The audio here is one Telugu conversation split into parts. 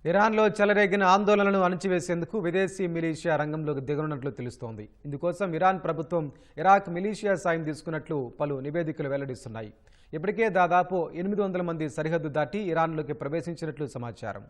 ఇరాన్లో చెలరేగిన ఆందోళనలను అణచివేసేందుకు విదేశీ మిలీషియా రంగంలోకి దిగనున్నట్లు తెలుస్తోంది. ఇందుకోసం ఇరాన్ ప్రభుత్వం ఇరాక్ మిలీషియా సాయం తీసుకున్నట్లు పలు నివేదికలు వెల్లడిస్తున్నాయి. ఇప్పటికే దాదాపు 800 మంది సరిహద్దు దాటి ఇరాన్లోకి ప్రవేశించినట్లు సమాచారం.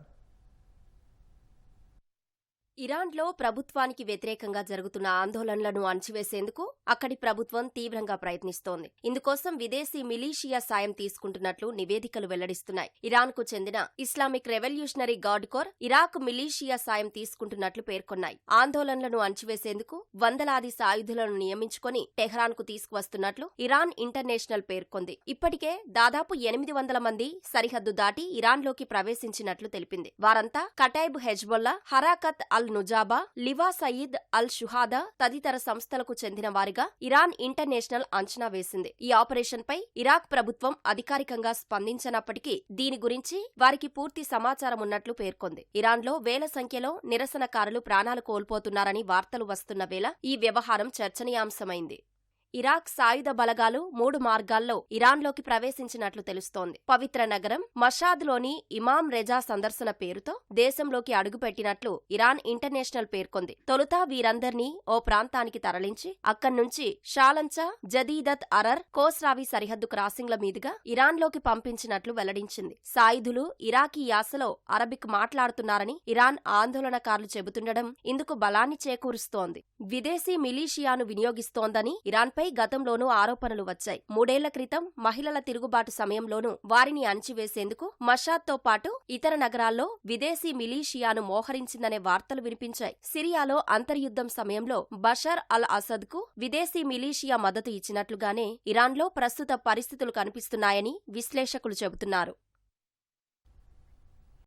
ఇరాన్లో ప్రభుత్వానికి వ్యతిరేకంగా జరుగుతున్న ఆందోళనలను అణచివేసేందుకు అక్కడి ప్రభుత్వం తీవ్రంగా ప్రయత్నిస్తోంది. ఇందుకోసం విదేశీ మిలీషియా సాయం తీసుకుంటున్నట్లు నివేదికలు వెల్లడిస్తున్నాయి. ఇరాన్కు చెందిన Islamic revolutionary guard corps Iraq militia సాయం తీసుకుంటున్నట్లు పేర్కొన్నాయి. ఆందోళనలను అణచివేసేందుకు వందలాది సాయుధులను నియమించుకొని టెహ్రాన్కు తీసుకువస్తున్నట్లు ఇరాన్ ఇంటర్నేషనల్ పేర్కొంది. ఇప్పటికే దాదాపు 800 మంది సరిహద్దు దాటి ఇరాన్లోకి ప్రవేశించినట్లు తెలిపింది. వారంతా కటైబ్ హెజ్బొల్లా, హరాకత్ అల్ నుజాబా, లివా సయీద్ అల్ షుహాదా తదితర సంస్థలకు చెందిన వారిగా ఇరాన్ ఇంటర్నేషనల్ అంచనా వేసింది. ఈ ఆపరేషన్ పై ఇరాక్ ప్రభుత్వం అధికారికంగా స్పందించనప్పటికీ దీని గురించి వారికి పూర్తి సమాచారం ఉన్నట్లు పేర్కొంది. ఇరాన్లో వేల సంఖ్యలో నిరసనకారులు ప్రాణాలు కోల్పోతున్నారని వార్తలు వస్తున్న వేళ ఈ వ్యవహారం చర్చనీయాంశమైంది. ఇరాక్ సాయుధ బలగాలు 3 మార్గాల్లో ఇరాన్లోకి ప్రవేశించినట్లు తెలుస్తోంది. పవిత్ర నగరం మషాద్లోని ఇమాం రెజా సందర్శన పేరుతో దేశంలోకి అడుగుపెట్టినట్లు ఇరాన్ ఇంటర్నేషనల్ పేర్కొంది. తొలుత వీరందర్నీ ఓ ప్రాంతానికి తరలించి అక్కడ్నుంచి షాలంచా, జదీదత్ అరర్, కోస్రావి సరిహద్దు క్రాసింగ్ల మీదుగా ఇరాన్లోకి పంపించినట్లు వెల్లడించింది. సాయుధులు ఇరాకీ యాసలో అరబిక్ మాట్లాడుతున్నారని ఇరాన్ ఆందోళనకారులు చెబుతుండడం ఇందుకు బలాన్ని చేకూరుస్తోంది. విదేశీ మిలీషియాను వినియోగిస్తోందని ఇరాన్పై గతంలోనూ ఆరోపణలు వచ్చాయి. 3 ఏళ్ల క్రితం మహిళల తిరుగుబాటు సమయంలోనూ వారిని అణచివేసేందుకు మషాద్తో పాటు ఇతర నగరాల్లో విదేశీ మిలీషియాను మోహరించిందనే వార్తలు వినిపించాయి. సిరియాలో అంతర్యుద్ధం సమయంలో బషర్ అల్ అసద్కు విదేశీ మిలీషియా మద్దతు ఇచ్చినట్లుగానే ఇరాన్లో ప్రస్తుత పరిస్థితులు కనిపిస్తున్నాయని విశ్లేషకులు చెబుతున్నారు.